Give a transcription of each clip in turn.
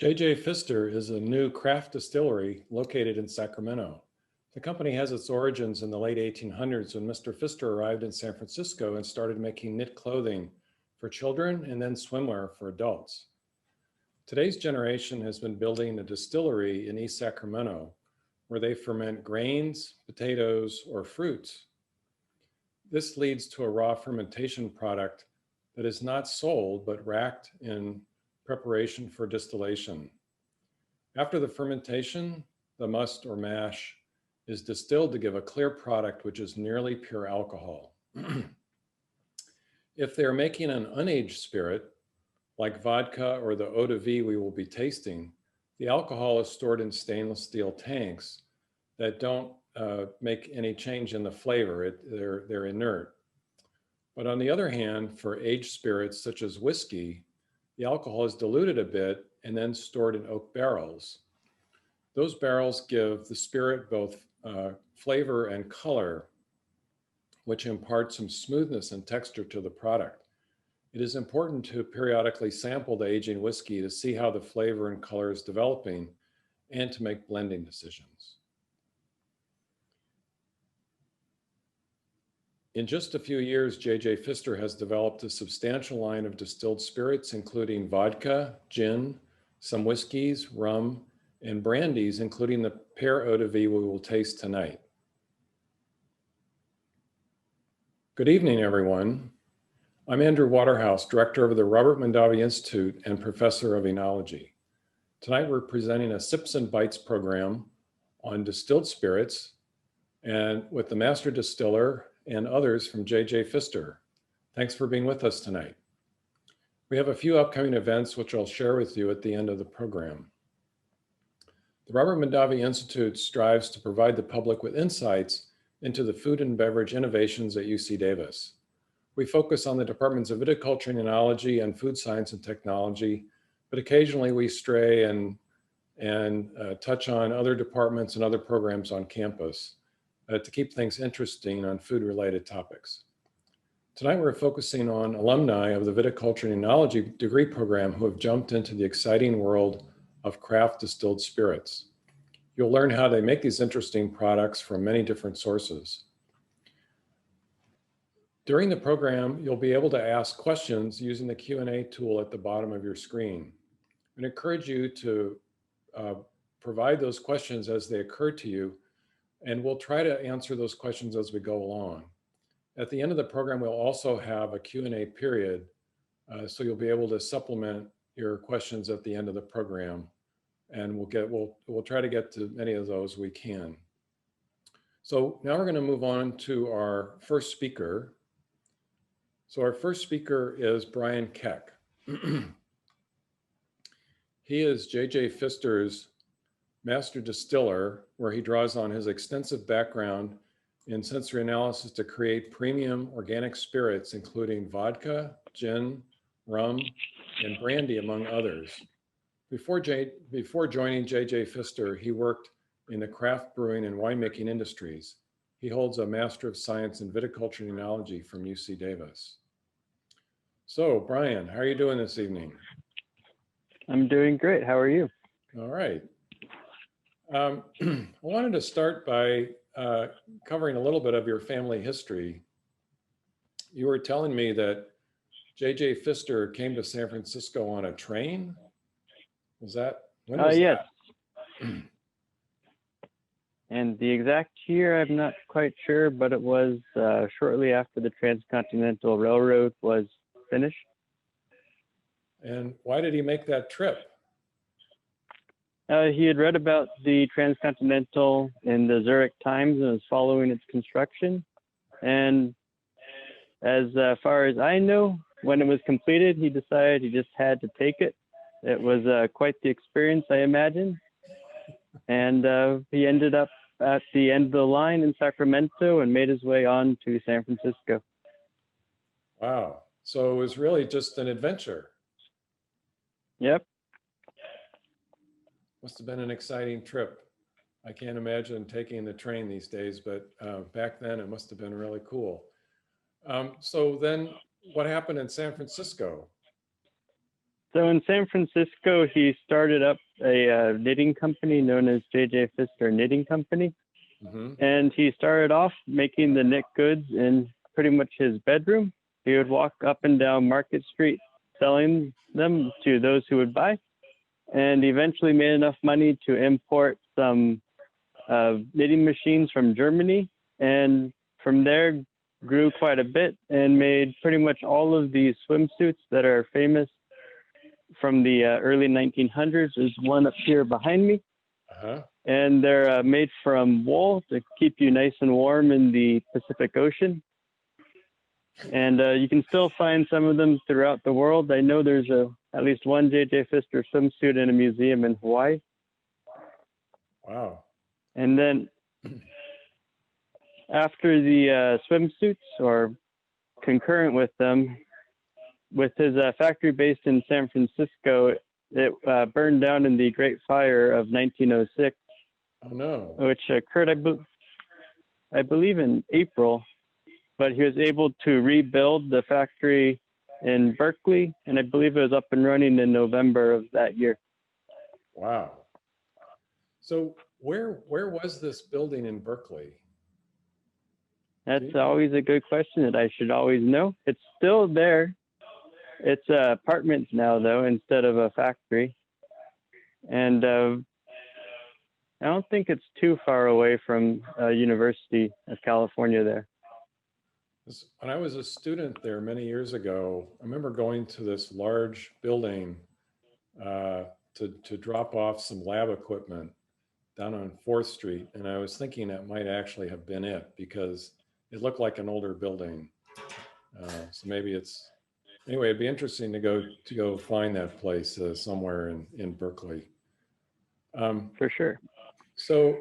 J.J. Pfister is a new craft distillery located in Sacramento. The company has its origins in the late 1800s when Mr. Pfister arrived in San Francisco and started making knit clothing for children and then swimwear for adults. Today's generation has been building a distillery in East Sacramento where they ferment grains, potatoes, or fruits. This leads to a raw fermentation product that is not sold but racked in preparation for distillation. After the fermentation, the must or mash is distilled to give a clear product which is nearly pure alcohol. If they're making an unaged spirit, like vodka or the Eau de Vie we will be tasting, the alcohol is stored in stainless steel tanks that don't make any change in the flavor. They're inert. But on the other hand, for aged spirits such as whiskey, the alcohol is diluted a bit and then stored in oak barrels. Those barrels give the spirit both flavor and color, which imparts some smoothness and texture to the product. It is important to periodically sample the aging whiskey to see how the flavor and color is developing and to make blending decisions. In just a few years, J.J. Pfister has developed a substantial line of distilled spirits, including vodka, gin, some whiskeys, rum, and brandies, including the Pear Eau de Vie we will taste tonight. Good evening, everyone. I'm Andrew Waterhouse, director of the Robert Mondavi Institute and professor of enology. Tonight, we're presenting a Sips and Bites program on distilled spirits and with the master distiller and others from J.J. Pfister. Thanks for being with us tonight. We have a few upcoming events which I'll share with you at the end of the program. The Robert Mondavi Institute strives to provide the public with insights into the food and beverage innovations at UC Davis. We focus on the departments of viticulture and enology and food science and technology, but occasionally we stray and touch on other departments and other programs on campus to keep things interesting on food-related topics. Tonight, we're focusing on alumni of the Viticulture and Enology degree program who have jumped into the exciting world of craft distilled spirits. You'll learn how they make these interesting products from many different sources. During the program, you'll be able to ask questions using the Q&A tool at the bottom of your screen. I encourage you to provide those questions as they occur to you, and we'll try to answer those questions as we go along. At the end of the program, we'll also have a Q&A period, so you'll be able to supplement your questions at the end of the program, and we'll try to get to many of those we can. So now we're going to move on to our first speaker. So our first speaker is Brian Keck. He is J.J. Pfister's master distiller, where he draws on his extensive background in sensory analysis to create premium organic spirits, including vodka, gin, rum, and brandy, among others. Before joining J.J. Pfister, he worked in the craft brewing and winemaking industries. He holds a Master of Science in Viticulture and Enology from UC Davis. So, Brian, how are you doing this evening? I'm doing great. How are you? All right. I wanted to start by covering a little bit of your family history. You were telling me that J.J. Pfister came to San Francisco on a train. Was that? When was yes. that? And the exact year, I'm not quite sure, but it was shortly after the Transcontinental Railroad was finished. And why did he make that trip? He had read about the Transcontinental in the Zurich Times and was following its construction. And as far as I know, when it was completed, he decided he just had to take it. It was quite the experience, I imagine. And he ended up at the end of the line in Sacramento and made his way on to San Francisco. Wow. So it was really just an adventure. Yep. Must have been an exciting trip. I can't imagine taking the train these days, but back then it must have been really cool. So then what happened in San Francisco? So in San Francisco, he started up a knitting company known as J.J. Pfister Knitting Company. Mm-hmm. And he started off making the knit goods in pretty much his bedroom. He would walk up and down Market Street selling them to those who would buy, and eventually made enough money to import some knitting machines from Germany. And from there grew quite a bit and made pretty much all of these swimsuits that are famous from the early 1900s. There's one up here behind me. Uh-huh. And they're made from wool to keep you nice and warm in the Pacific Ocean. And you can still find some of them throughout the world. I know there's at least one J.J. Pfister swimsuit in a museum in Hawaii. Wow. And then after the swimsuits, or concurrent with them, with his factory based in San Francisco, it burned down in the Great Fire of 1906. Oh no. Which occurred, I believe, in April. But he was able to rebuild the factory in Berkeley, and I believe it was up and running in November of that year. Wow. So where was this building in Berkeley? That's always a good question that I should always know. It's still there. It's apartments now, though, instead of a factory. And I don't think it's too far away from University of California there. When I was a student there many years ago, I remember going to this large building to drop off some lab equipment down on 4th Street. And I was thinking that might actually have been it because it looked like an older building. So maybe it's, anyway, it'd be interesting to go find that place somewhere in Berkeley. For sure. So,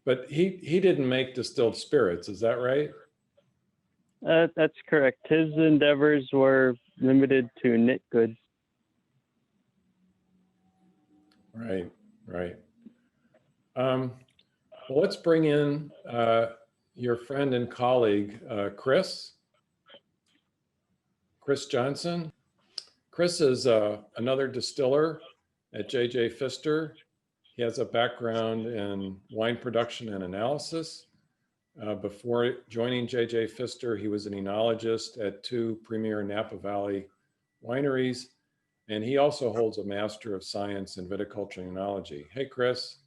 but he didn't make distilled spirits, is that right? That's correct. His endeavors were limited to knit goods. Right, right. Well, let's bring in your friend and colleague, Chris Johnson. Chris is another distiller at J.J. Pfister. He has a background in wine production and analysis. Before joining J.J. Pfister, he was an enologist at 2 premier Napa Valley wineries, and he also holds a Master of Science in Viticulture and Enology. Hey, Chris.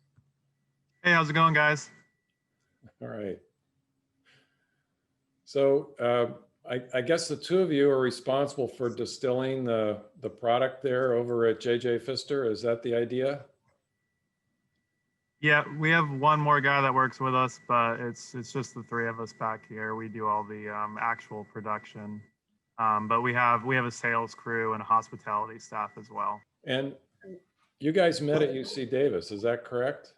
Hey, how's it going, guys? All right. So I guess the 2 of you are responsible for distilling the product there over at J.J. Pfister. Is that the idea? Yeah, we have one more guy that works with us, but it's just the 3 of us back here. We do all the actual production, but we have a sales crew and a hospitality staff as well. And you guys met at UC Davis, is that correct?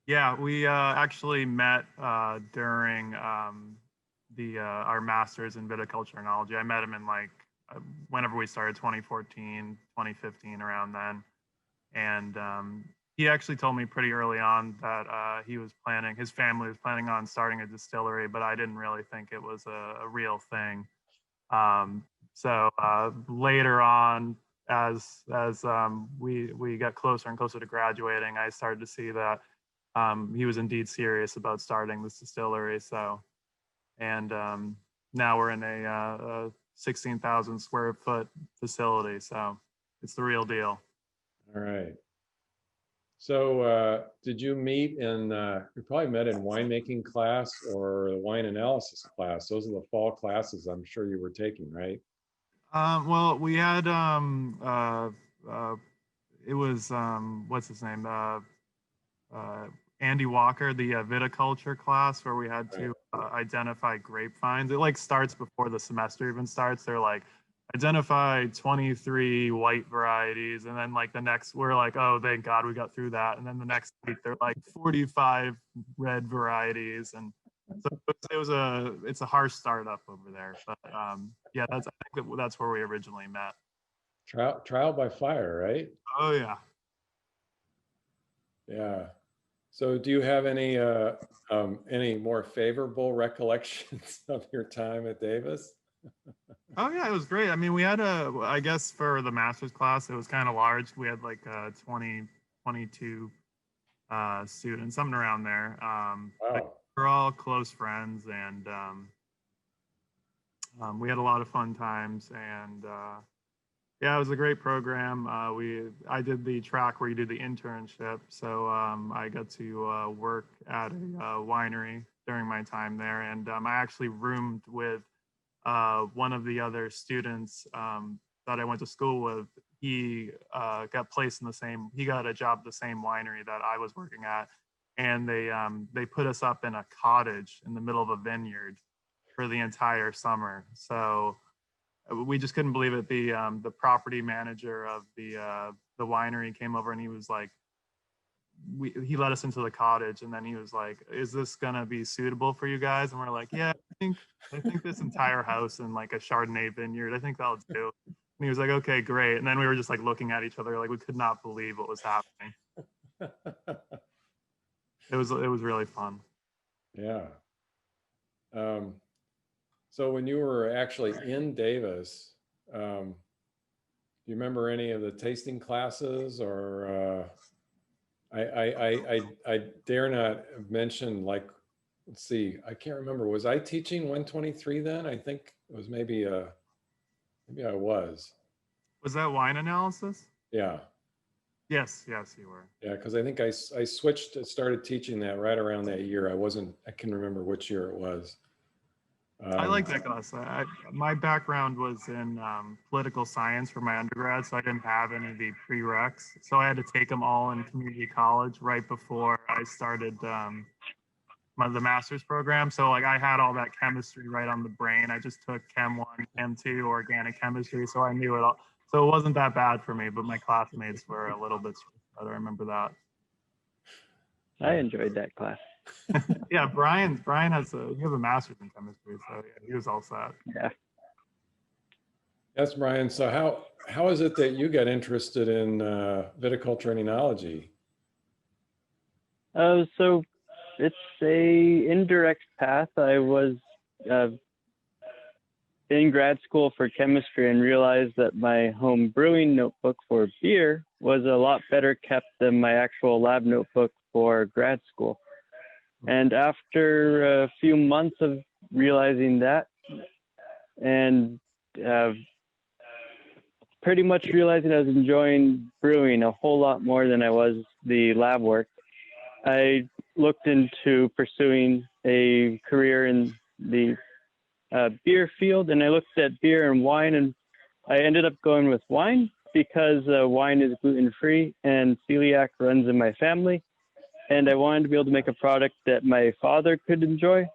Yeah, we actually met during our masters in viticulture and enology. I met him in whenever we started, 2014, 2015, around then, and he actually told me pretty early on that his family was planning on starting a distillery, but I didn't really think it was a real thing. So later on, as we got closer and closer to graduating, I started to see that he was indeed serious about starting this distillery. So, and now we're in a 16,000 square foot facility. So it's the real deal. All right. So did you meet you probably met in winemaking class or the wine analysis class? Those are the fall classes I'm sure you were taking, right? Well, we had it was what's his name? Andy Walker, the viticulture class where we had to identify grapevines. It like starts before the semester even starts. They're like, identify 23 white varieties, and then like the next, we're like, oh, thank God we got through that. And then the next week they're like 45 red varieties, and so it's a harsh startup over there. But yeah, I think that's where we originally met. Trial by fire, right? Oh yeah. Yeah. So do you have any more favorable recollections of your time at Davis? Oh yeah, it was great. I mean, we had I guess for the master's class, it was kind of large. We had like 20, 22 students, something around there. Wow. We're all close friends, and we had a lot of fun times. And yeah, it was a great program. I did the track where you do the internship, so I got to work at a winery during my time there, and I actually roomed with one of the other students that I went to school with. He got placed in he got a job at the same winery that I was working at, and they put us up in a cottage in the middle of a vineyard for the entire summer. So we just couldn't believe it. The property manager of the winery came over, and he was like, he let us into the cottage, and then he was like, is this gonna be suitable for you guys? And we're like, yeah, I think this entire house in like a Chardonnay vineyard, I think that'll do. And he was like, okay, great. And then we were just like looking at each other like we could not believe what was happening. It was really fun. Yeah. So when you were actually in Davis, do you remember any of the tasting classes, or I dare not mention, like, let's see, I can't remember. Was I teaching 123 then? I think it was maybe I was. Was that wine analysis? Yeah. Yes, you were. Yeah, because I think I switched, started teaching that right around that year. I can remember which year it was. I like that class. My background was in political science for my undergrad, so I didn't have any of the prereqs. So I had to take them all in community college right before I started the master's program. So like I had all that chemistry right on the brain. I just took Chem 1, Chem 2, organic chemistry, so I knew it all. So it wasn't that bad for me, but my classmates were a little bit stressed. I remember that. I enjoyed that class. Yeah, Brian has a master's in chemistry, so yeah, he was all set. Yeah. Yes, Brian. So how is it that you got interested in viticulture and enology? So it's a indirect path. I was in grad school for chemistry and realized that my home brewing notebook for beer was a lot better kept than my actual lab notebook for grad school. And after a few months of realizing that, and pretty much realizing I was enjoying brewing a whole lot more than I was the lab work, I looked into pursuing a career in the beer field, and I looked at beer and wine, and I ended up going with wine because wine is gluten-free and celiac runs in my family. And I wanted to be able to make a product that my father could enjoy.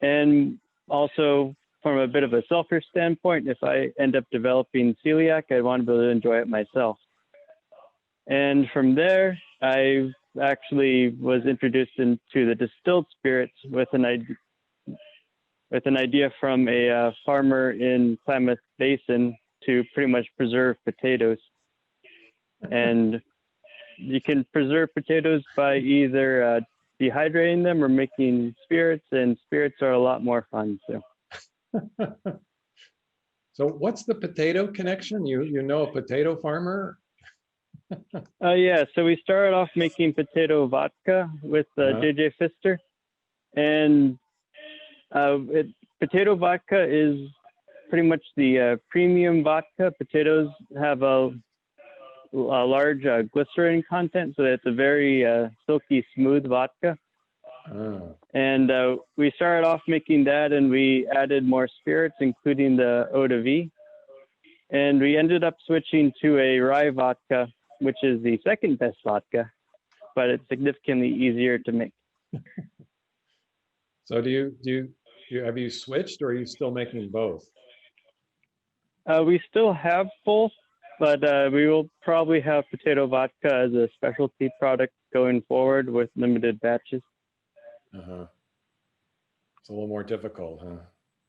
And also from a bit of a selfish standpoint, if I end up developing celiac, I want to be able to enjoy it myself. And from there, I actually was introduced into the distilled spirits with an idea from a farmer in Klamath Basin to pretty much preserve potatoes. And you can preserve potatoes by either dehydrating them or making spirits, and spirits are a lot more fun too. So what's the potato connection? You know a potato farmer? Yeah, so we started off making potato vodka with JJ Pfister, and potato vodka is pretty much the premium vodka. Potatoes have a large glycerin content, so it's a very silky, smooth vodka. Oh. And we started off making that, and we added more spirits, including the Eau de Vie. And we ended up switching to a rye vodka which is the second best vodka, but it's significantly easier to make. So have you switched, or are you still making both? We still have both, but we will probably have potato vodka as a specialty product going forward with limited batches. Uh-huh. It's a little more difficult, huh?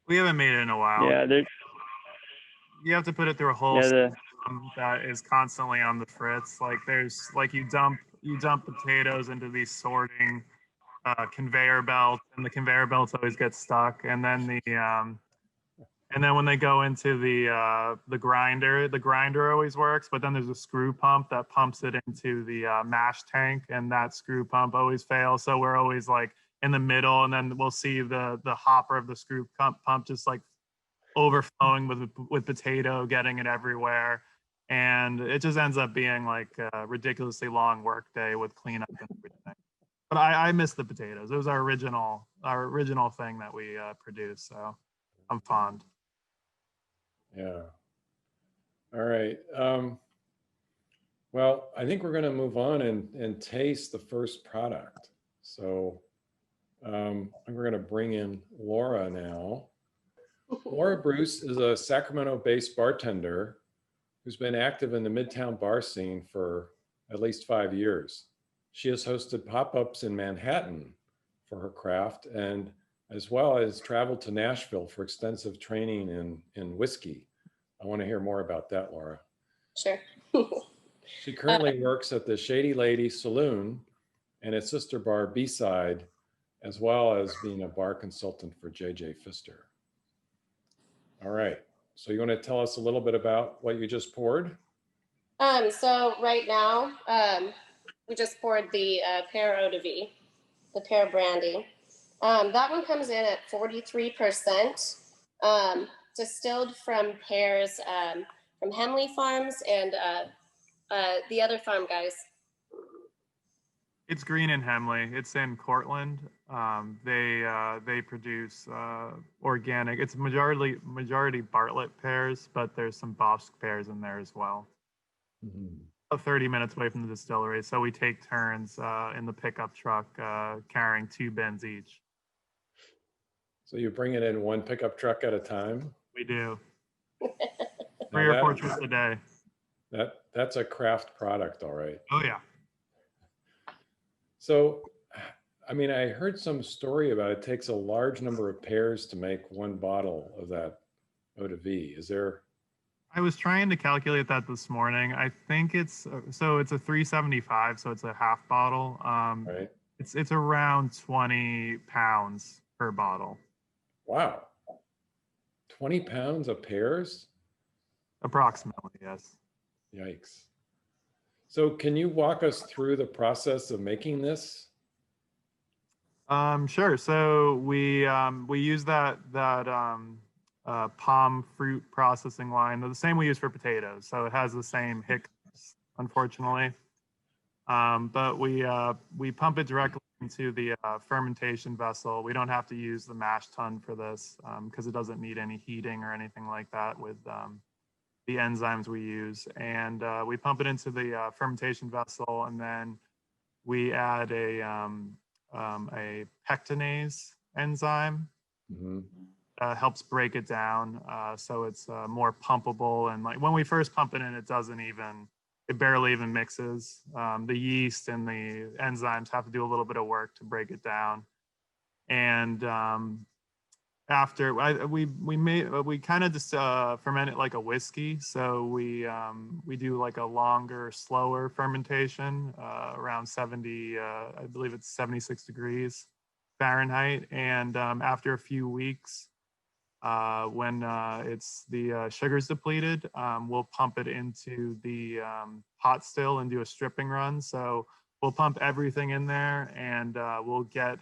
We haven't made it in a while. Yeah, You have to put it through a whole system that is constantly on the fritz. Like you dump potatoes into these sorting conveyor belts, and the conveyor belts always get stuck. And then when they go into the grinder always works. But then there's a screw pump that pumps it into the mash tank, and that screw pump always fails. So we're always like in the middle, and then we'll see the hopper of the screw pump just like overflowing with potato, getting it everywhere, and it just ends up being like a ridiculously long work day with cleanup and everything. But I miss the potatoes. It was our original thing that we produced, so I'm fond. Yeah. All right. Well, I think we're going to move on and taste the first product. So we're going to bring in Laura now. Laura Bruce is a Sacramento-based bartender who's been active in the Midtown bar scene for at least 5 years. She has hosted pop-ups in Manhattan for her craft, and as well as traveled to Nashville for extensive training in whiskey. I want to hear more about that, Laura. Sure. She currently works at the Shady Lady Saloon and its sister bar B-Side, as well as being a bar consultant for J.J. Pfister. All right. So you want to tell us a little bit about what you just poured? So right now, we just poured the Pear Eau de Vie, the Pear Brandy. That one comes in at 43%, distilled from pears from Hemley Farms and the other farm guys. It's green in Hemley. It's in Cortland. They produce organic. It's majority Bartlett pears, but there's some Bosc pears in there as well. Mm-hmm. About 30 minutes away from the distillery, so we take turns in the pickup truck carrying 2 bins each. So you bring it in one pickup truck at a time? We do. 3 or 4 trips a day. That's a craft product, all right. Oh yeah. So, I mean, I heard some story about it takes a large number of pears to make one bottle of that Eau de Vie. Is there? I was trying to calculate that this morning. I think it's a 375, so it's a half bottle. Right. It's around 20 pounds per bottle. Wow. 20 pounds of pears? Approximately, yes. Yikes. So can you walk us through the process of making this? Sure. So we use that palm fruit processing line, the same we use for potatoes. So it has the same hiccups, unfortunately. But we pump it directly into the fermentation vessel. We don't have to use the mash tun for this because it doesn't need any heating or anything like that with the enzymes we use. And we pump it into the fermentation vessel, and then we add a pectinase enzyme. Mm-hmm. Helps break it down so it's more pumpable. And like when we first pump it in, it barely even mixes. The yeast and the enzymes have to do a little bit of work to break it down. And after we kind of just ferment it like a whiskey. So we do like a longer, slower fermentation around 70, I believe it's 76 degrees Fahrenheit. And after a few weeks, when it's the sugar's depleted, we'll pump it into the pot still and do a stripping run. So we'll pump everything in there, and we'll get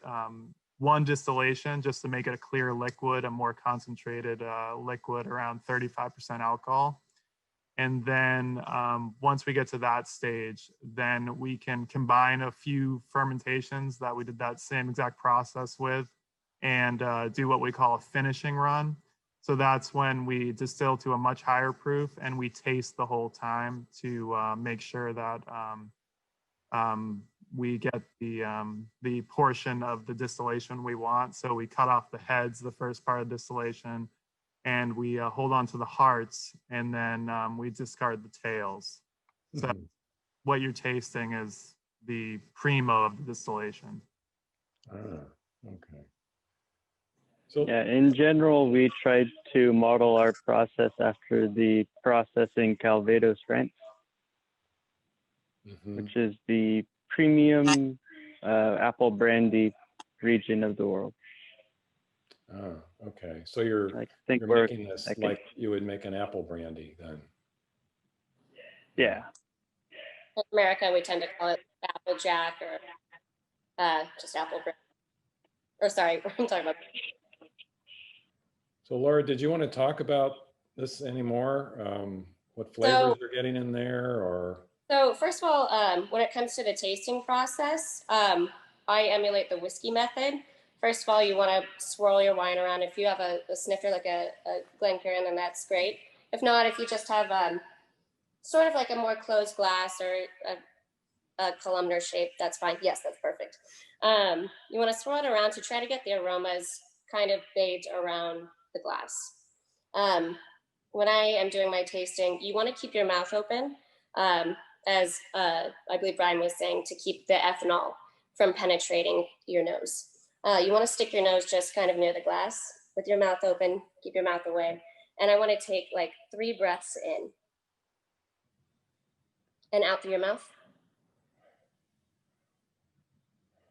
one distillation just to make it a clear liquid, a more concentrated liquid around 35% alcohol. And then once we get to that stage, then we can combine a few fermentations that we did that same exact process with and do what we call a finishing run. So that's when we distill to a much higher proof and we taste the whole time to make sure that we get the portion of the distillation we want. So we cut off the heads, the first part of distillation, and we hold on to the hearts, and then we discard the tails. So what you're tasting is the primo of the distillation. Okay. So Yeah, in general, we tried to model our process after the processing Calvados strength, which is the premium apple brandy region of the world. Okay. So you're I think you're we're making this like you would make an apple brandy then. yeah. In America, we tend to call it apple jack or just apple brandy. Or sorry, I'm talking about. So Laura, did you want to talk about this anymore? What flavors you're getting in there, or? So first of all, when it comes to the tasting process, I emulate the whiskey method. First of all, you want to swirl your wine around. If you have a snifter like a Glencairn, then that's great. If not, if you just have sort of like a more closed glass or a columnar shape, that's fine. Yes, that's perfect. You want to swirl it around to try to get the aromas kind of bathed around the glass. When I am doing my tasting, you want to keep your mouth open, as I believe Brian was saying, to keep the ethanol from penetrating your nose. You want to stick your nose just kind of near the glass with your mouth open, keep your mouth away. And I want to take like 3 breaths in and out through your mouth.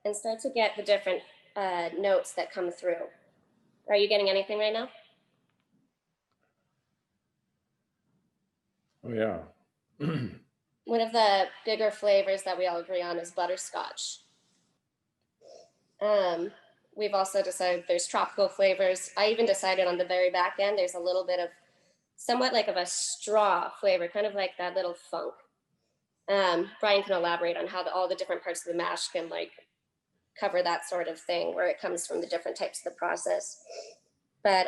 And start to get the different notes that come through. Are you getting anything right now? Oh yeah. One of the bigger flavors that we all agree on is butterscotch. We've also decided there's tropical flavors. I even decided on the very back end, there's a little bit of somewhat like of a straw flavor, kind of like that little funk. Brian can elaborate on how all the different parts of the mash can like cover that sort of thing, where it comes from the different types of the process. But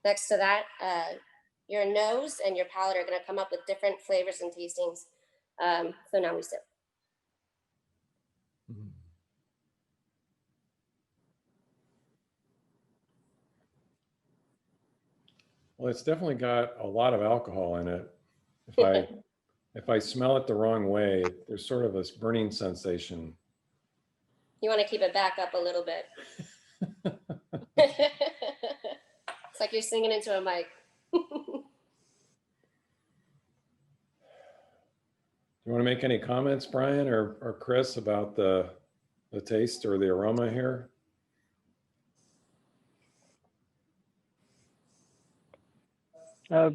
next to that, your nose and your palate are going to come up with different flavors and tastings. So now we sip. Well, it's definitely got a lot of alcohol in it. If I smell it the wrong way, there's sort of this burning sensation. You want to keep it back up a little bit. It's like you're singing into a mic. Do you want to make any comments, Brian or Chris, about the taste or the aroma here? I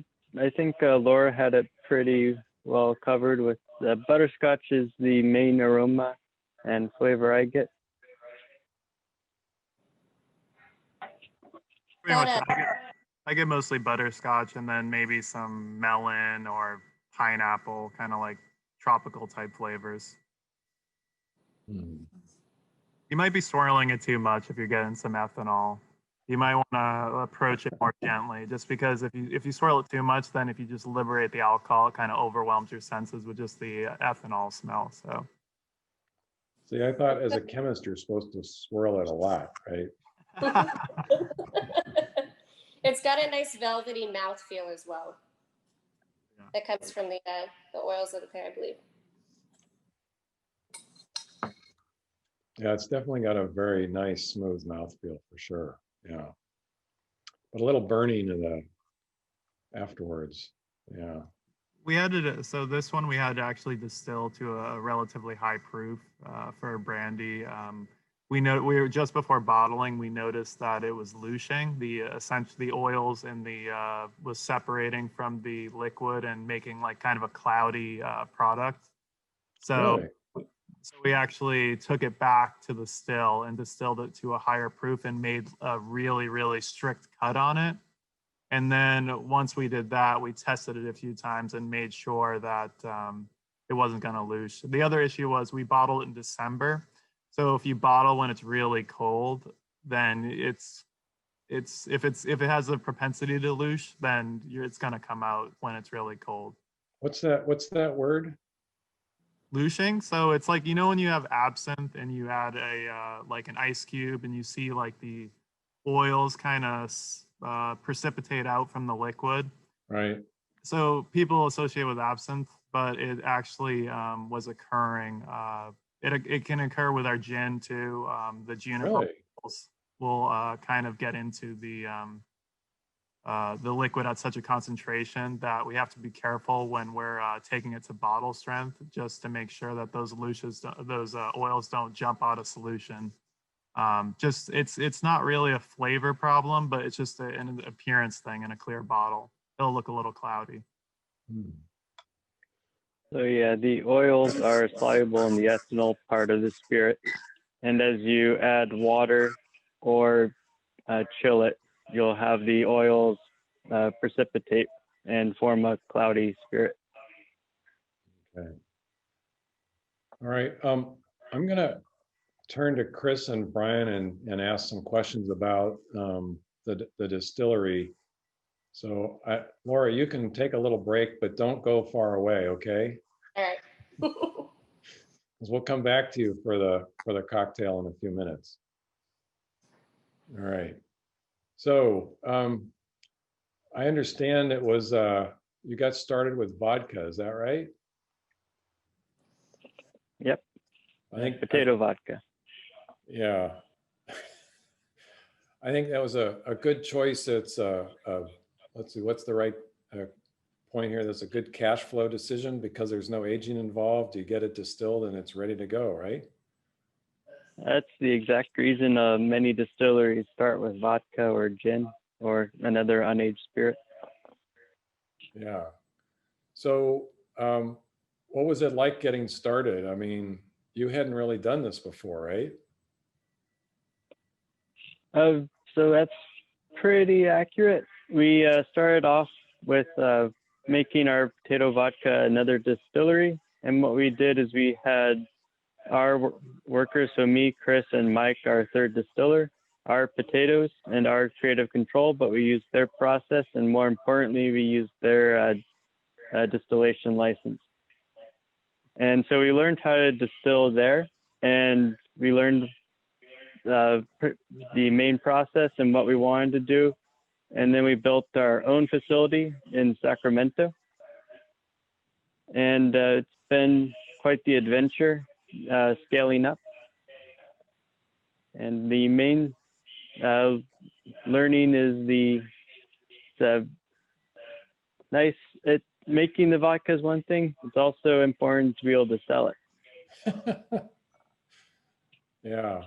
think Laura had it pretty well covered with the butterscotch is the main aroma and flavor I get. Pretty much, I get mostly butterscotch and then maybe some melon or pineapple, kind of like tropical type flavors. You might be swirling it too much if you're getting some ethanol. You might want to approach it more gently, just because if you swirl it too much, then if you just liberate the alcohol, it kind of overwhelms your senses with just the ethanol smell. So, see, I thought as a chemist you're supposed to swirl it a lot, right? It's got a nice velvety mouthfeel as well. Yeah. That comes from the oils of the pear, I believe. Yeah, it's definitely got a very nice, smooth mouthfeel for sure. Yeah, but a little burning in the afterwards. Yeah. We had to, so this one we had to actually distill to a relatively high proof for brandy. We were just before bottling, we noticed that it was lushing. Essentially the oils in the was separating from the liquid and making like kind of a cloudy product. So, really? So we actually took it back to the still and distilled it to a higher proof and made a really, really strict cut on it. And then once we did that, we tested it a few times and made sure that it wasn't going to lose. The other issue was we bottled it in December. So if you bottle when it's really cold, then if it has a propensity to loosh, then it's going to come out when it's really cold. What's that word? Looshing. So it's like, you know, when you have absinthe and you add a like an ice cube and you see like the oils kind of precipitate out from the liquid. Right. So people associate with absinthe, but it actually was occurring. It can occur with our gin too. The juniper Really? will kind of get into the liquid at such a concentration that we have to be careful when we're taking it to bottle strength, just to make sure that those oils don't jump out of solution. Just it's not really a flavor problem, but it's just an appearance thing in a clear bottle. It'll look a little cloudy. So yeah, the oils are soluble in the ethanol part of the spirit, and as you add water or chill it, you'll have the oils precipitate and form a cloudy spirit. Okay. All right. I'm gonna turn to Chris and Brian and ask some questions about the distillery. So Laura, you can take a little break, but don't go far away, okay? All right. 'Cause we'll come back to you for the cocktail in a few minutes. All right. So I understand it was you got started with vodka, is that right? Yep. I think Potato vodka. Yeah. I think that was a good choice. It's let's see, what's the right point here? That's a good cash flow decision because there's no aging involved. You get it distilled and it's ready to go, right? That's the exact reason many distilleries start with vodka or gin or another unaged spirit. Yeah. So what was it like getting started? I mean, you hadn't really done this before, right? So that's pretty accurate. We started off with making our potato vodka another distillery. And what we did is we had our workers, so me, Chris, and Mike, our third distiller, our potatoes and our creative control, but we used their process. And more importantly, we used their distillation license. And so we learned how to distill there, and we learned the main process and what we wanted to do. And then we built our own facility in Sacramento. And it's been quite the adventure scaling up. And the main learning is the nice, making the vodka is one thing. It's also important to be able to sell it. Yeah.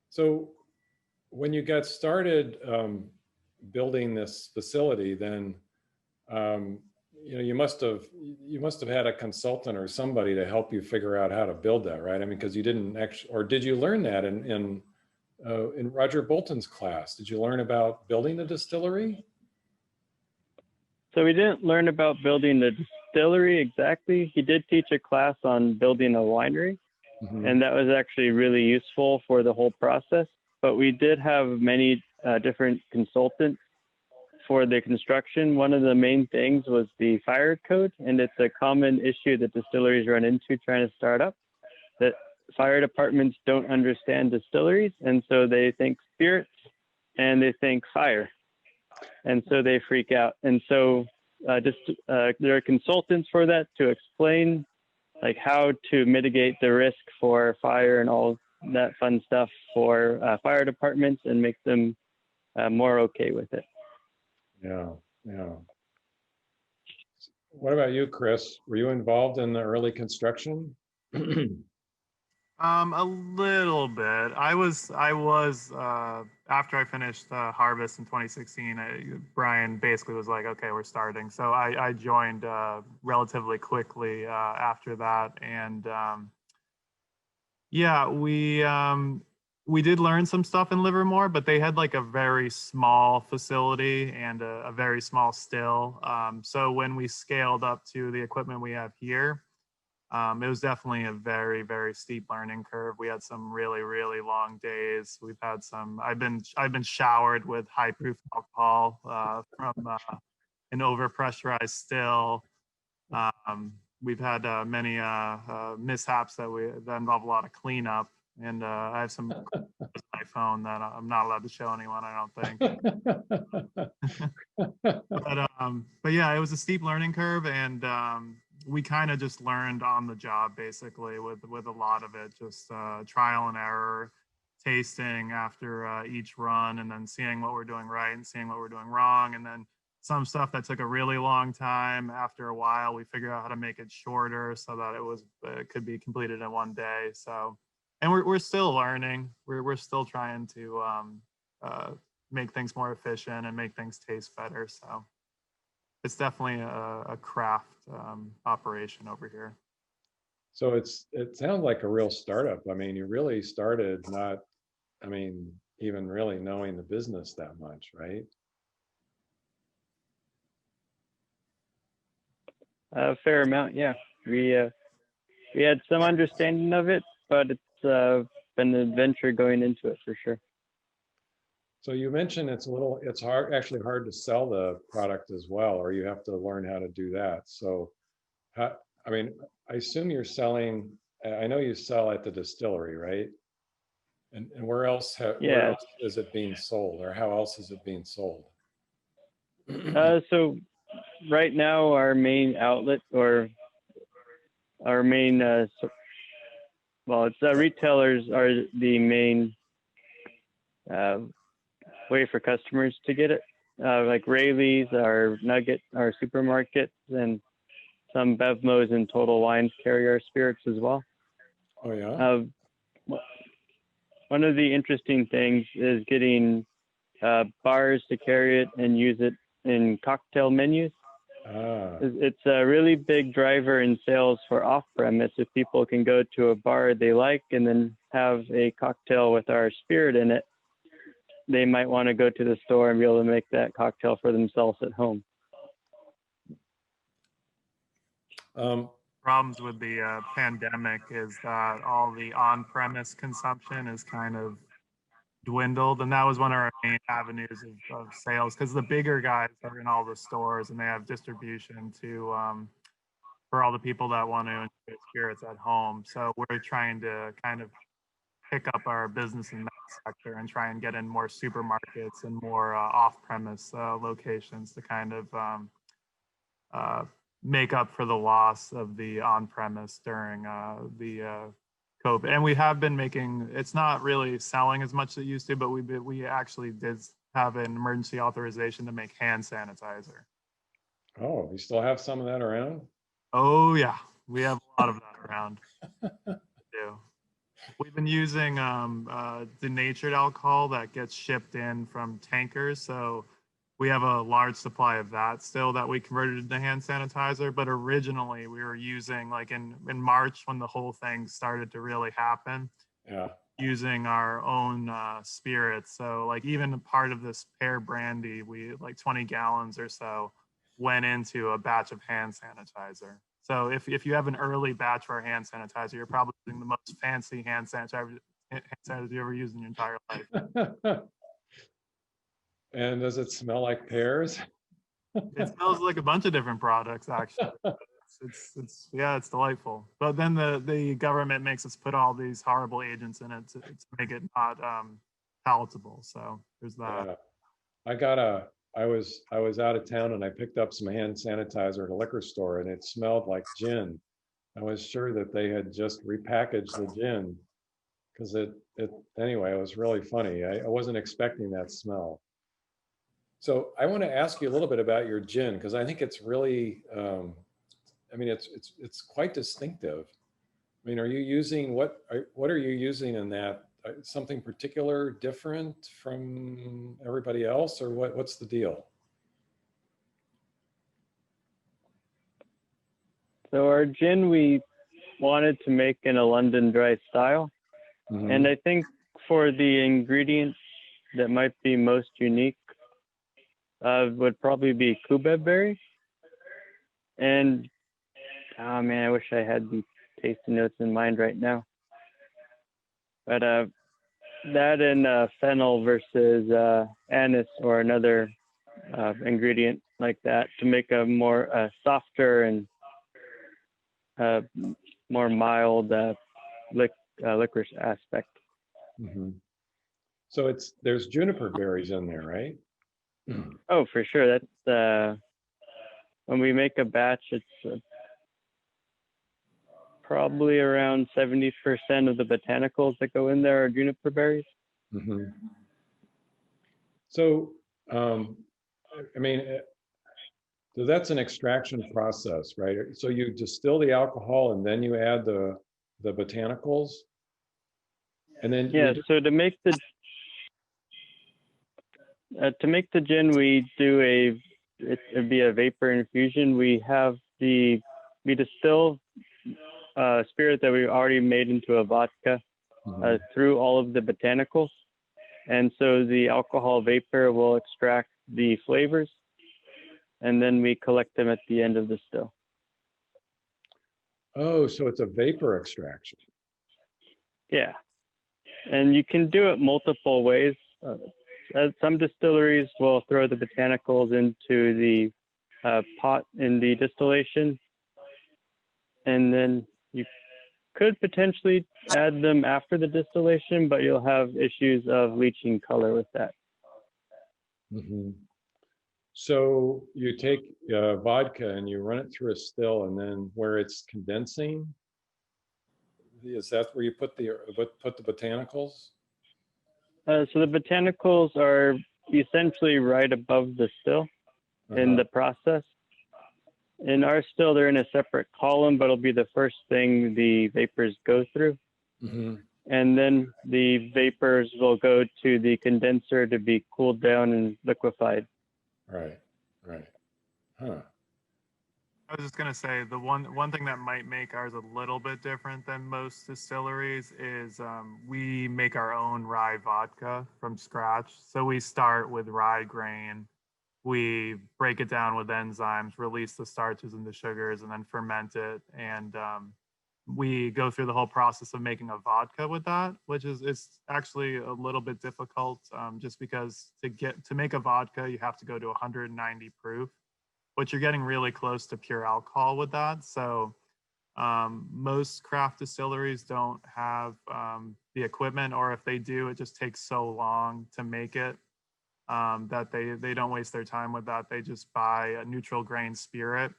So when you got started building this facility, then you know you must have had a consultant or somebody to help you figure out how to build that, right? I mean, because you didn't actually, or did you learn that in Roger Bolton's class? Did you learn about building a distillery? So we didn't learn about building the distillery exactly. He did teach a class on building a winery. Mm-hmm. And that was actually really useful for the whole process. But we did have many different consultants for the construction. One of the main things was the fire code, and it's a common issue that distilleries run into trying to start up, that fire departments don't understand distilleries, and so they think spirits and they think fire, and so they freak out. And so there are consultants for that to explain like how to mitigate the risk for fire and all that fun stuff for fire departments and make them more okay with it. Yeah, yeah. What about you, Chris? Were you involved in the early construction? A little bit. I was after I finished Harvest in 2016, Brian basically was like, okay, we're starting. So I joined relatively quickly after that. And yeah, we did learn some stuff in Livermore, but they had like a very small facility and a very small still. So when we scaled up to the equipment we have here, It was definitely a very, very steep learning curve. We had some really, really long days. We've had some. I've been showered with high proof alcohol from an overpressurized still. We've had many mishaps that involve a lot of cleanup, and I have some on my phone that I'm not allowed to show anyone, I don't think. But yeah, it was a steep learning curve, and we kind of just learned on the job basically with a lot of it, just trial and error, tasting after each run, and then seeing what we're doing right and seeing what we're doing wrong, and then some stuff that took a really long time. After a while, we figured out how to make it shorter so that it could be completed in one day. So, and we're still learning. We're still trying to make things more efficient and make things taste better. So, it's definitely a craft operation over here. So it sounds like a real startup. I mean, you really started not, I mean, even really knowing the business that much, right? A fair amount, yeah. We had some understanding of it, but it's been an adventure going into it for sure. So you mentioned it's actually hard to sell the product as well, or you have to learn how to do that. So, I mean, I assume you're selling, I know you sell at the distillery, right? And where else, where else is it being sold, or how else is it being sold? So right now, our main outlet, or our main, retailers are the main way for customers to get it. Like Rayleigh's, our Nugget, our supermarkets, and some Bevmos and Total Wines carry our spirits as well. Oh yeah. One of the interesting things is getting bars to carry it and use it in cocktail menus. It's a really big driver in sales for off-premise. If people can go to a bar they like and then have a cocktail with our spirit in it, they might want to go to the store and be able to make that cocktail for themselves at home. Problems with the pandemic is that all the on-premise consumption is kind of dwindled, and that was one of our main avenues of sales, because the bigger guys are in all the stores and they have distribution to for all the people that want to enjoy spirits at home. So we're trying to kind of pick up our business in that sector and try and get in more supermarkets and more off-premise locations to kind of make up for the loss of the on-premise during the COVID. And we have been making, it's not really selling as much as it used to, but we actually did have an emergency authorization to make hand sanitizer. Oh, you still have some of that around? Oh yeah, we have a lot of that around. We do. We've been using denatured alcohol that gets shipped in from tankers. So we have a large supply of that still that we converted into hand sanitizer. But originally we were using, like in March when the whole thing started to really happen, using our own spirits. So like even a part of this Pear Brandy, we like 20 gallons or so went into a batch of hand sanitizer. So if you have an early batch for our hand sanitizer, you're probably using the most fancy hand sanitizer you ever used in your entire life. And does it smell like pears? It smells like a bunch of different products, actually. It's delightful. But then the government makes us put all these horrible agents in it to make it not palatable. So there's that. I was out of town and I picked up some hand sanitizer at a liquor store and it smelled like gin. I was sure that they had just repackaged the gin because anyway, it was really funny. I wasn't expecting that smell. So I want to ask you a little bit about your gin because I think it's really, I mean, it's quite distinctive. I mean, are you using what are you using in that? Something particular different from everybody else, or what's the deal? So our gin, we wanted to make in a London dry style. Mm-hmm. And I think for the ingredients that might be most unique would probably be cubeb berry. And oh man, I wish I had the tasting notes in mind right now. But that and fennel versus anise or another ingredient like that to make a more softer and more mild licorice aspect. Mm-hmm. So there's juniper berries in there, right? Oh, for sure. That's when we make a batch, it's probably around 70% of the botanicals that go in there are juniper berries. Mm-hmm. So, I mean, so that's an extraction process, right? So you distill the alcohol and then you add the botanicals, and then yeah. So to make the gin, we do it'd be a vapor infusion. We distill spirit that we already made into a vodka through all of the botanicals, and so the alcohol vapor will extract the flavors, and then we collect them at the end of the still. Oh, so it's a vapor extraction. Yeah, and you can do it multiple ways. Some distilleries will throw the botanicals into the pot in the distillation, and then you could potentially add them after the distillation, but you'll have issues of leaching color with that. Mm-hmm. So you take vodka and you run it through a still, and then where it's condensing, is that where you put the botanicals? So the botanicals are essentially right above the still in the process. In our still, they're in a separate column, but it'll be the first thing the vapors go through. Mm-hmm. And then the vapors will go to the condenser to be cooled down and liquefied. Right. Huh. I was just gonna say the one thing that might make ours a little bit different than most distilleries is we make our own rye vodka from scratch. So we start with rye grain, we break it down with enzymes, release the starches and the sugars, and then ferment it. And we go through the whole process of making a vodka with that, which is it's actually a little bit difficult, just because to make a vodka you have to go to 190 proof, but you're getting really close to pure alcohol with that. So most craft distilleries don't have the equipment, or if they do, it just takes so long to make it that they don't waste their time with that. They just buy a neutral grain spirit,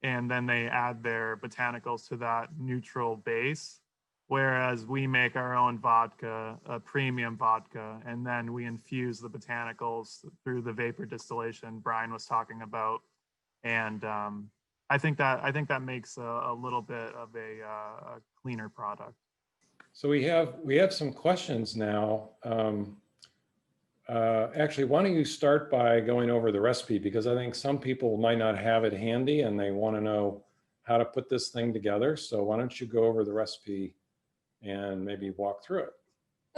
and then they add their botanicals to that neutral base. Whereas we make our own vodka, a premium vodka, and then we infuse the botanicals through the vapor distillation Brian was talking about. And I think that makes a little bit of a cleaner product. So we have some questions now. Actually, why don't you start by going over the recipe, because I think some people might not have it handy and they want to know how to put this thing together. So why don't you go over the recipe and maybe walk through it?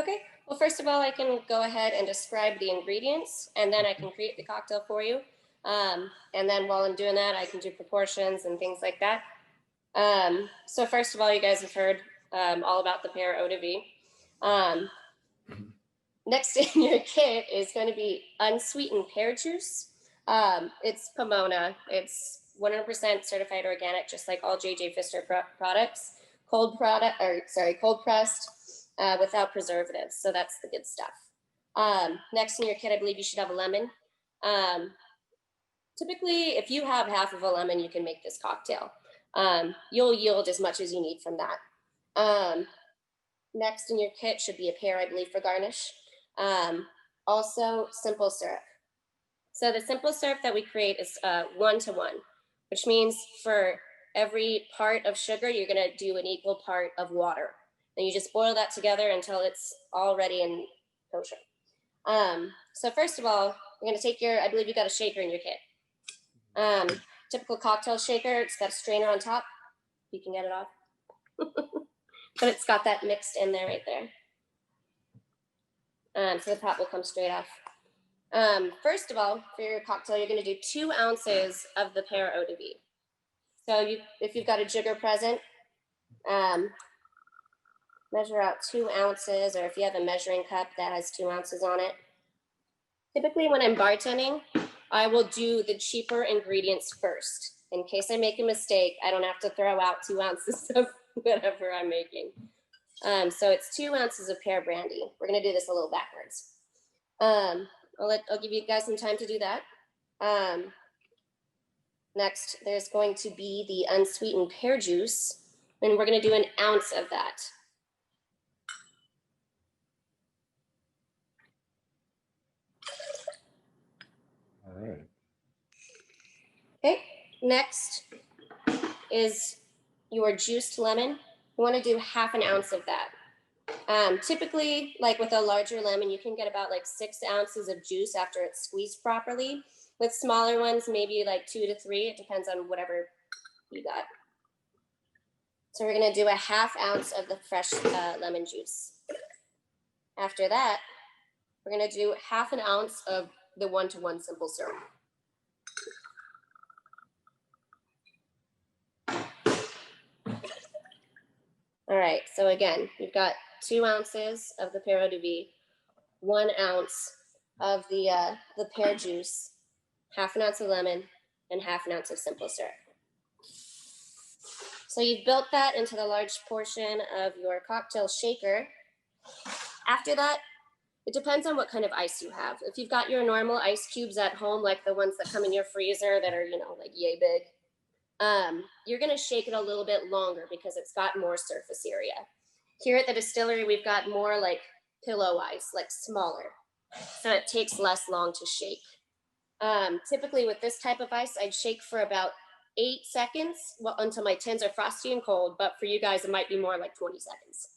Okay. Well, first of all, I can go ahead and describe the ingredients, and then I can create the cocktail for you. And then while I'm doing that, I can do proportions and things like that. So first of all, you guys have heard all about the Pear Eau de Vie. Next in your kit is going to be unsweetened pear juice. It's Pomona. It's 100% certified organic, just like all J.J. Pfister products. Cold pressed, without preservatives. So that's the good stuff. Next in your kit, I believe you should have a lemon. Typically, if you have half of a lemon, you can make this cocktail. You'll yield as much as you need from that. Next in your kit should be a pear, I believe, for garnish. Also, simple syrup. So the simple syrup that we create is 1-to-1, which means for every part of sugar, you're going to do an equal part of water. And you just boil that together until it's all ready and kosher. So first of all, we're going to take I believe you got a shaker in your kit. Typical cocktail shaker, it's got a strainer on top. You can get it off. But it's got that mixed in there right there. So the top will come straight off. First of all, for your cocktail, you're going to do 2 ounces of the Pear Eau de Vie. So if you've got a jigger present, measure out 2 ounces, or if you have a measuring cup that has 2 ounces on it. Typically when I'm bartending, I will do the cheaper ingredients first. In case I make a mistake, I don't have to throw out 2 ounces of whatever I'm making. So it's 2 ounces of pear brandy. We're gonna do this a little backwards. I'll give you guys some time to do that. Next, there's going to be the unsweetened pear juice, and we're gonna do 1 ounce of that. All right. Okay, next is your juiced lemon. You want to do 1/2 ounce of that. Typically, like with a larger lemon, you can get about like 6 ounces of juice after it's squeezed properly. With smaller ones, maybe like 2 to 3. It depends on whatever you got. So we're going to do 1/2 ounce of the fresh lemon juice. After that, we're going to do 1/2 ounce of the 1-to-1 simple syrup. All right, so again, we've got 2 ounces of the Pear Eau de Vie, 1 ounce of the pear juice, 1/2 ounce of lemon, and 1/2 ounce of simple syrup. So you've built that into the large portion of your cocktail shaker. After that, it depends on what kind of ice you have. If you've got your normal ice cubes at home, like the ones that come in your freezer that are, like yay big, you're gonna shake it a little bit longer because it's got more surface area. Here at the distillery, we've got more like pillow ice, like smaller. So it takes less long to shake. Typically with this type of ice, I'd shake for about 8 seconds until my tins are frosty and cold, but for you guys, it might be more like 20 seconds.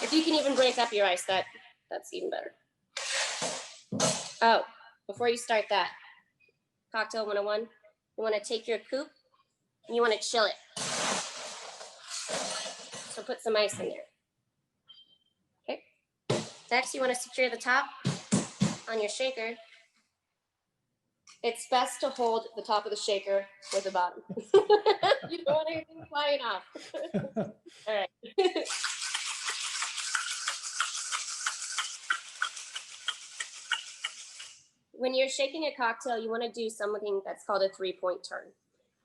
If you can even break up your ice, that's even better. Oh, before you start that, cocktail 101, you want to take your coupe and you want to chill it. So put some ice in there. Okay. Next, you want to secure the top on your shaker. It's best to hold the top of the shaker with the bottom. You don't want anything flying off. All right. When you're shaking a cocktail, you want to do something that's called a 3-point turn.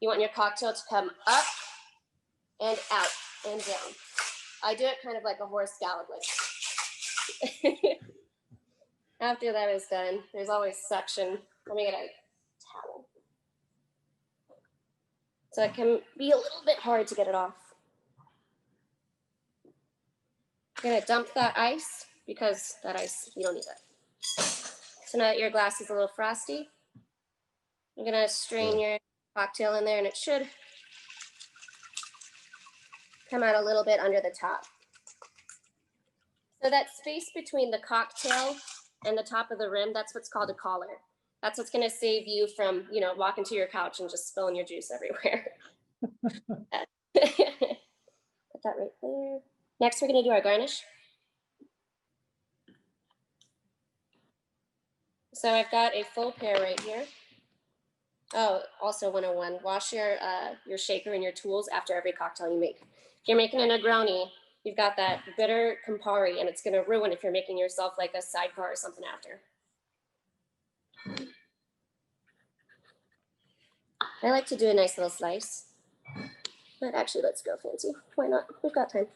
You want your cocktail to come up and out and down. I do it kind of like a horse gallop. Like. After that is done, there's always suction. Let me get a towel. So it can be a little bit hard to get it off. I'm gonna dump that ice because that ice, you don't need that. So now that your glass is a little frosty, you're gonna strain your cocktail in there and it should come out a little bit under the top. So that space between the cocktail and the top of the rim, that's what's called a collar. That's what's gonna save you from, walking to your couch and just spilling your juice everywhere. Put that right there. Next, we're gonna do our garnish. So I've got a full pear right here. Oh, also 101, wash your shaker and your tools after every cocktail you make. If you're making a Negroni, you've got that bitter Campari, and it's gonna ruin if you're making yourself like a sidecar or something after. I like to do a nice little slice, but actually let's go fancy. Why not? We've got time.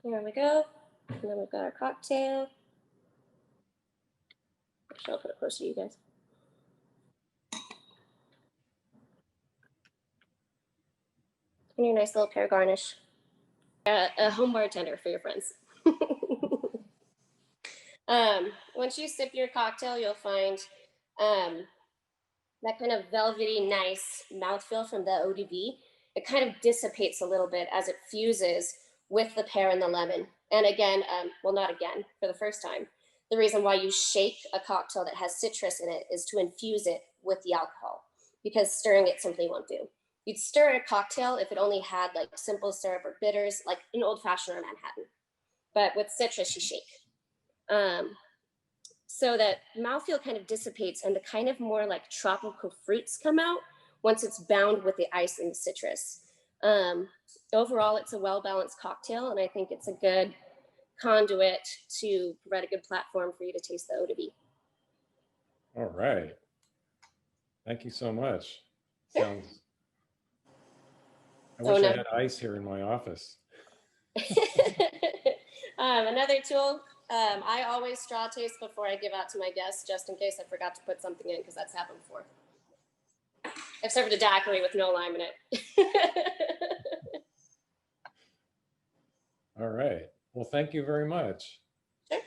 There we go. And then we've got our cocktail. Actually, I'll put it closer to you guys. And your nice little pear garnish. A home bartender for your friends. Once you sip your cocktail, you'll find that kind of velvety, nice mouthfeel from the Eau de Vie. It kind of dissipates a little bit as it fuses with the pear and the lemon. And again, well, not again, for the first time, the reason why you shake a cocktail that has citrus in it is to infuse it with the alcohol, because stirring it simply won't do. You'd stir a cocktail if it only had like simple syrup or bitters, like an old fashioned or Manhattan. But with citrus, you shake. So that mouthfeel kind of dissipates and the kind of more like tropical fruits come out once it's bound with the ice and the citrus. Overall, it's a well-balanced cocktail, and I think it's a good conduit to provide a good platform for you to taste the Eau de Vie. All right. Thank you so much. Sounds. I wish I had ice here in my office. Another tool, I always straw taste before I give out to my guests, just in case I forgot to put something in, because that's happened before. I've served a daiquiri with no lime in it. All right. Well, thank you very much. Sure.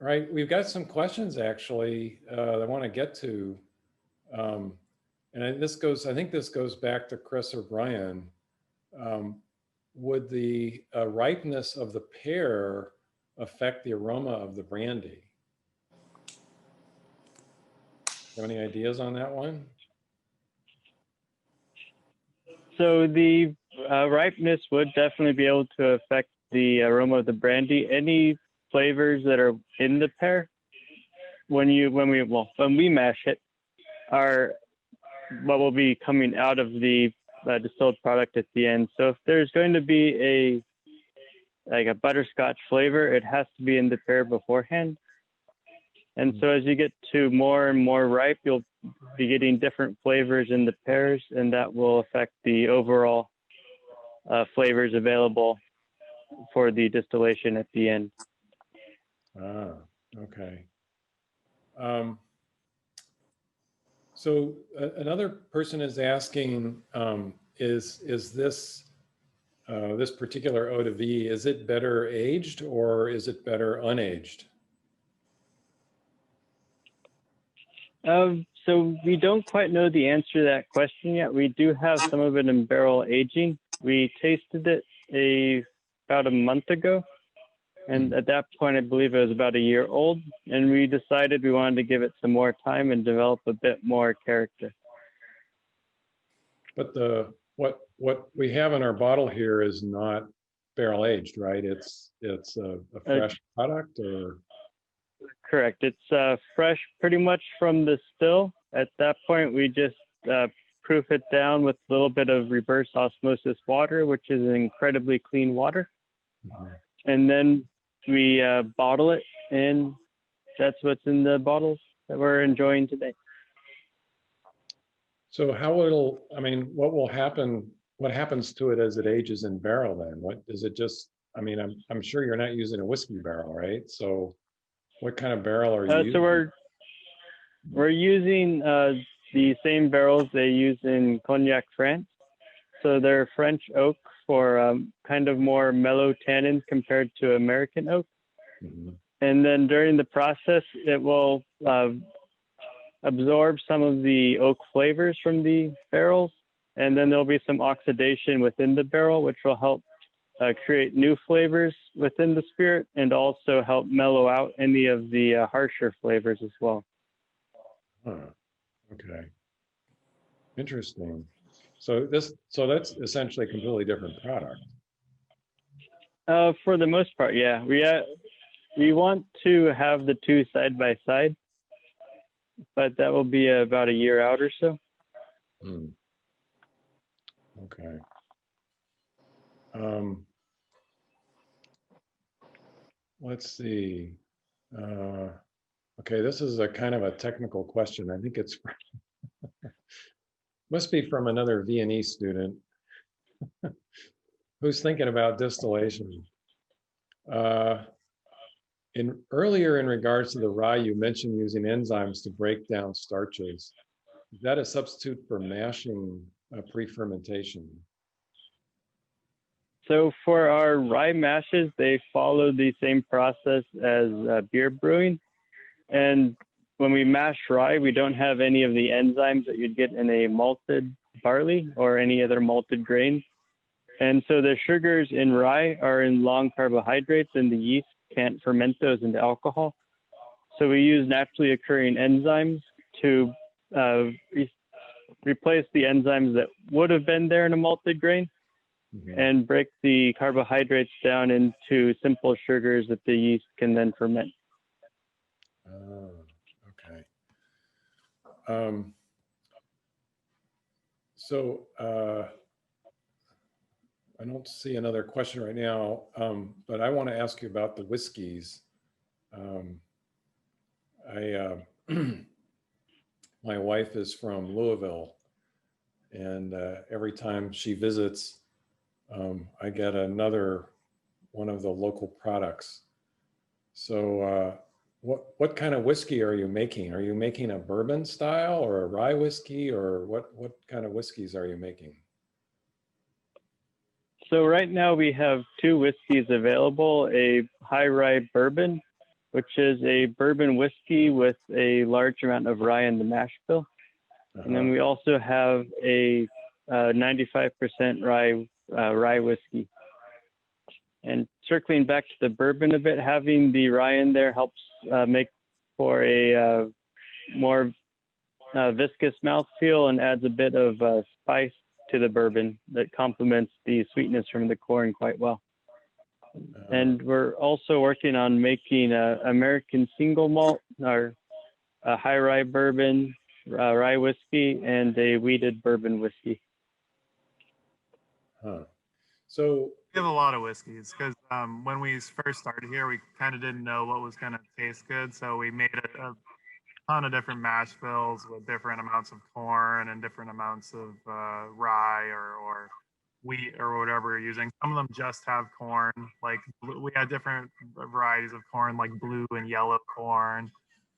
All right. We've got some questions actually that I want to get to. And I think this goes back to Chris or Brian. Would the ripeness of the pear affect the aroma of the brandy? Have any ideas on that one? So the ripeness would definitely be able to affect the aroma of the brandy. Any flavors that are in the pear, when we mash it, are what will be coming out of the distilled product at the end. So if there's going to be a butterscotch flavor, it has to be in the pear beforehand. And so as you get to more and more ripe, you'll be getting different flavors in the pears, and that will affect the overall flavors available for the distillation at the end. Ah, okay. So another person is asking, is this this particular Eau de Vie, is it better aged or is it better unaged? So we don't quite know the answer to that question yet. We do have some of it in barrel aging. We tasted it about a month ago. And at that point, I believe it was about a year old. And we decided we wanted to give it some more time and develop a bit more character. But what we have in our bottle here is not barrel aged, right? It's a fresh product, or? Correct. It's fresh pretty much from the still. At that point, we just proof it down with a little bit of reverse osmosis water, which is incredibly clean water. Mhm. And then we bottle it, and that's what's in the bottles that we're enjoying today. So what will happen, what happens to it as it ages in barrel then? What does it just, I'm sure you're not using a whiskey barrel, right? So what kind of barrel are you using? So we're using the same barrels they use in Cognac, France. So they're French oak for kind of more mellow tannins compared to American oak. Mhm. And then during the process, it will absorb some of the oak flavors from the barrels. And then there'll be some oxidation within the barrel, which will help create new flavors within the spirit and also help mellow out any of the harsher flavors as well. Huh. Okay. Interesting. So that's essentially a completely different product. For the most part, yeah. We want to have the two side by side, but that will be about a year out or so. Okay. Let's see. Okay, this is a kind of a technical question. I think it's must be from another Viennese student who's thinking about distillation. Earlier in regards to the rye, you mentioned using enzymes to break down starches. Is that a substitute for mashing pre-fermentation? So for our rye mashes, they follow the same process as beer brewing. And when we mash rye, we don't have any of the enzymes that you'd get in a malted barley or any other malted grain. And so the sugars in rye are in long carbohydrates, and the yeast can't ferment those into alcohol. So we use naturally occurring enzymes to replace the enzymes that would have been there in a malted grain, and break the carbohydrates down into simple sugars that the yeast can then ferment. Oh, okay. So I don't see another question right now, but I want to ask you about the whiskeys. My wife is from Louisville, and every time she visits, I get another one of the local products. So what kind of whiskey are you making? Are you making a bourbon style or a rye whiskey, or what kind of whiskeys are you making? So right now we have two whiskeys available, a high rye bourbon, which is a bourbon whiskey with a large amount of rye in the mash bill. And then we also have a 95% rye whiskey. And circling back to the bourbon a bit, having the rye in there helps make for a more viscous mouthfeel and adds a bit of spice to the bourbon that complements the sweetness from the corn quite well. And we're also working on making American single malt, or a high rye bourbon, rye whiskey, and a wheated bourbon whiskey. So we have a lot of whiskeys because when we first started here, we kind of didn't know what was going to taste good. So we made a ton of different mash bills with different amounts of corn and different amounts of rye or wheat or whatever we're using. Some of them just have corn. Like we had different varieties of corn, like blue and yellow corn,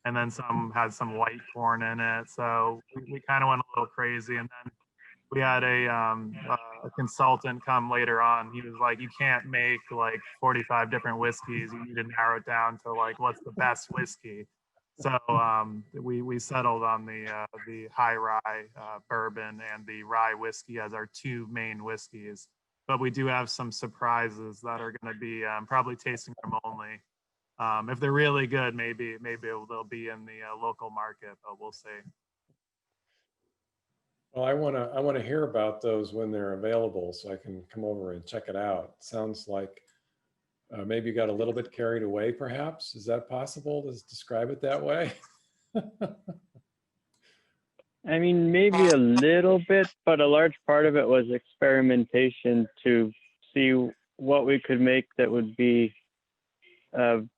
and then some had some white corn in it. So we kind of went a little crazy. And then we had a consultant come later on. He was like, you can't make like 45 different whiskeys. You need to narrow it down to like what's the best whiskey. So we settled on the high rye bourbon and the rye whiskey as our two main whiskeys. But we do have some surprises that are going to be probably tasting room only. If they're really good, maybe they'll be in the local market, but we'll see. Well, I want to hear about those when they're available, so I can come over and check it out. Sounds like maybe you got a little bit carried away, perhaps. Is that possible to describe it that way? I mean, maybe a little bit, but a large part of it was experimentation to see what we could make that would be of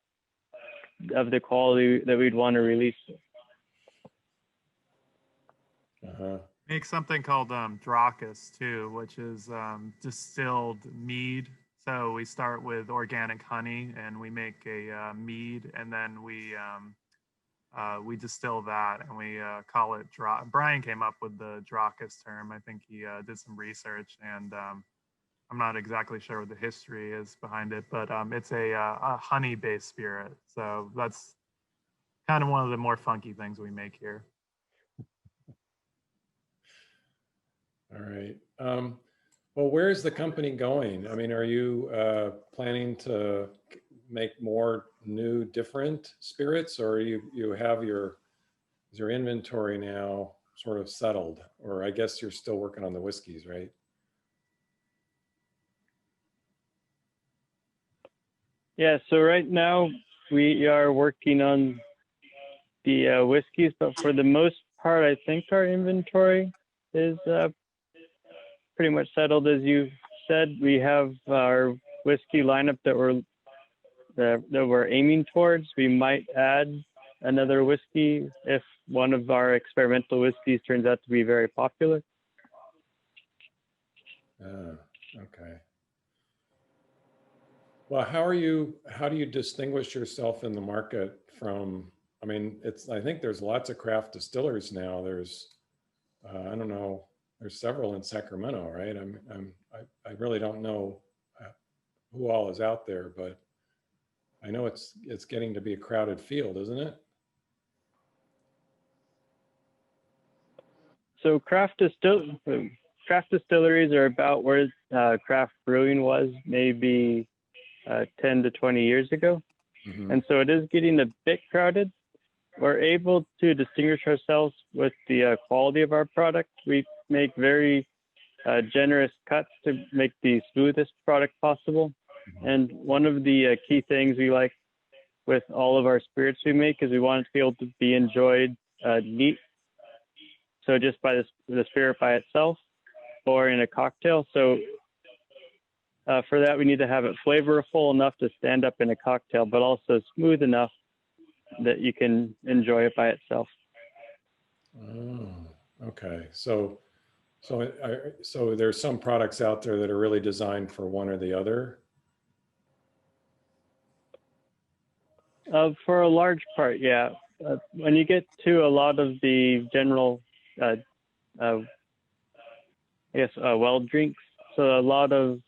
the quality that we'd want to release. Make something called Dracus too, which is distilled mead. So we start with organic honey and we make a mead, and then we distill that and we call it Brian came up with the Dracus term. I think he did some research, and I'm not exactly sure what the history is behind it, but it's a honey-based spirit. So that's kind of one of the more funky things we make here. All right. Well, where's the company going? I mean, are you planning to make more new, different spirits, or you have your inventory now sort of settled? Or I guess you're still working on the whiskeys, right? Yeah. So right now we are working on the whiskeys, but for the most part, I think our inventory is pretty much settled. As you said, we have our whiskey lineup that we're aiming towards. We might add another whiskey if one of our experimental whiskeys turns out to be very popular. Okay. Well, how do you distinguish yourself in the market from, I mean, I think there's lots of craft distillers now. There's, I don't know, there's several in Sacramento, right? I really don't know who all is out there, but I know it's getting to be a crowded field, isn't it? So craft distilleries are about where craft brewing was maybe 10 to 20 years ago. Mm-hmm. And so it is getting a bit crowded. we're able to distinguish ourselves with the quality of our product. We make very generous cuts to make the smoothest product possible. And one of the key things we like with all of our spirits we make is we want it to be able to be enjoyed neat. So just by the spirit by itself or in a cocktail. So for that, we need to have it flavorful enough to stand up in a cocktail, but also smooth enough that you can enjoy it by itself. Oh, okay. So there's some products out there that are really designed for one or the other. For a large part, yeah. When you get to a lot of the general, well drinks, so a lot of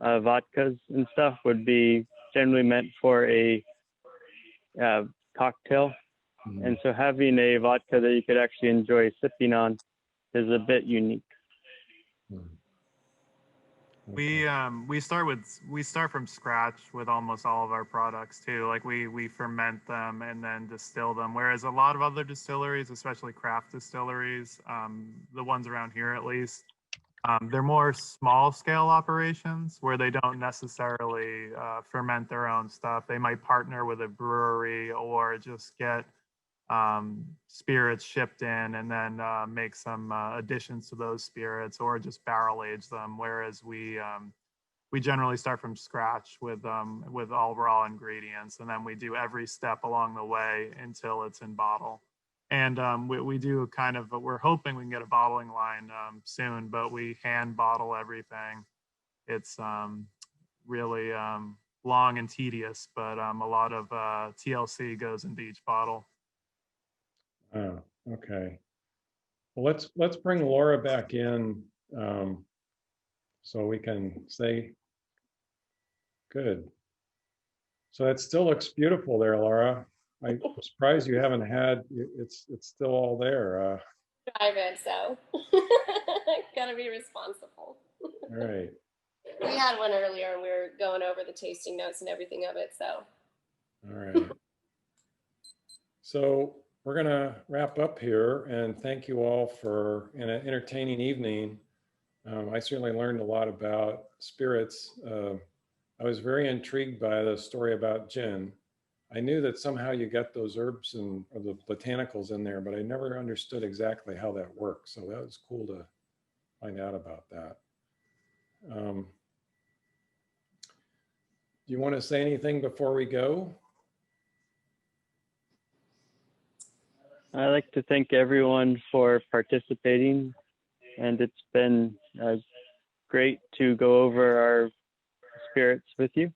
vodkas and stuff would be generally meant for a cocktail. Mhm. And so having a vodka that you could actually enjoy sipping on is a bit unique. Mhm. We start from scratch with almost all of our products too. Like we ferment them and then distill them. Whereas a lot of other distilleries, especially craft distilleries, the ones around here at least, they're more small scale operations where they don't necessarily ferment their own stuff. They might partner with a brewery or just get spirits shipped in and then make some additions to those spirits or just barrel age them. Whereas we generally start from scratch with all raw ingredients, and then we do every step along the way until it's in bottle. And we do kind of, we're hoping we can get a bottling line soon, but we hand bottle everything. It's really long and tedious, but a lot of TLC goes into each bottle. Oh, okay. Well, let's bring Laura back in so we can say good. So it still looks beautiful there, Laura. I'm surprised you haven't had it's still all there. Private, so gotta be responsible. All right. We had one earlier and we were going over the tasting notes and everything of it, so. All right. So we're going to wrap up here and thank you all for an entertaining evening. I certainly learned a lot about spirits. I was very intrigued by the story about gin. I knew that somehow you get those herbs and or the botanicals in there, but I never understood exactly how that works. So that was cool to find out about that. Do you want to say anything before we go? I'd like to thank everyone for participating, and it's been great to go over our spirits with you.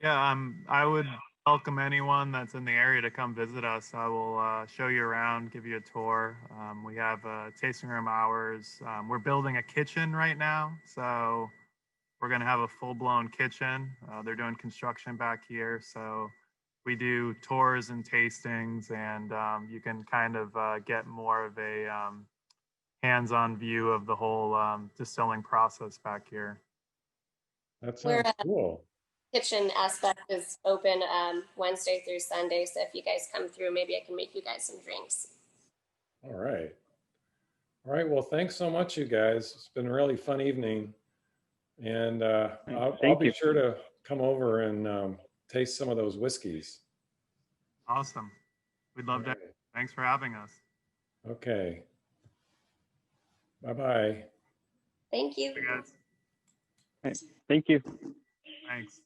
Yeah, I would welcome anyone that's in the area to come visit us. I will show you around, give you a tour. We have tasting room hours. We're building a kitchen right now, so we're going to have a full-blown kitchen. They're doing construction back here, so we do tours and tastings, and you can kind of get more of a hands-on view of the whole distilling process back here. That sounds cool. Kitchen aspect is open Wednesday through Sunday, so if you guys come through, maybe I can make you guys some drinks. All right. All right. Well, thanks so much, you guys. It's been a really fun evening. And I'll be sure to come over and taste some of those whiskeys. Awesome. We'd love to. Thanks for having us. Okay. Bye-bye. Thank you. Hey guys. Thank you. Thanks.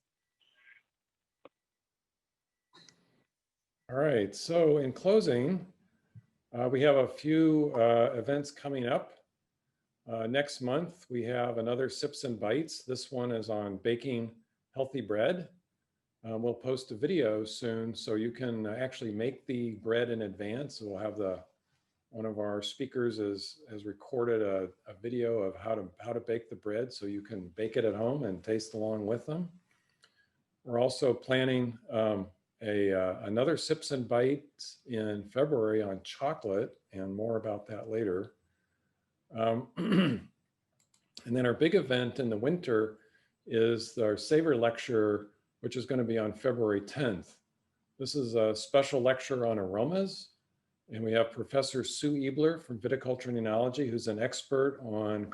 All right. So in closing, we have a few events coming up. Next month, we have another Sips and Bites. This one is on baking healthy bread. We'll post a video soon so you can actually make the bread in advance. We'll have one of our speakers has recorded a video of how to bake the bread so you can bake it at home and taste along with them. We're also planning another Sips and Bites in February on chocolate, and more about that later. And then our big event in the winter is our Savor Lecture, which is going to be on February 10th. This is a special lecture on aromas. And we have Professor Sue Ebler from Viticulture and Enology, who's an expert on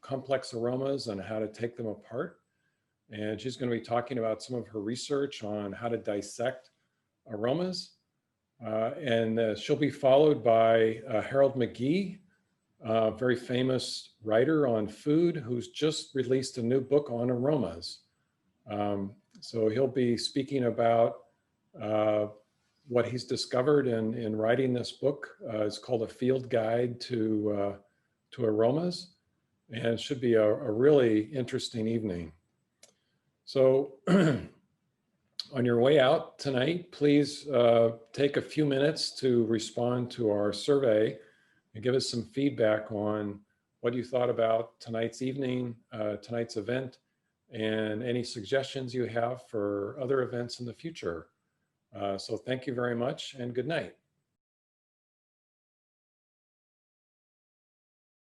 complex aromas and how to take them apart. And she's going to be talking about some of her research on how to dissect aromas. She'll be followed by Harold McGee, a very famous writer on food who's just released a new book on aromas. So he'll be speaking about what he's discovered in writing this book. It's called A Field Guide to Aromas, and it should be a really interesting evening. So on your way out tonight, please take a few minutes to respond to our survey and give us some feedback on what you thought about tonight's evening, tonight's event, and any suggestions you have for other events in the future. So thank you very much and good night.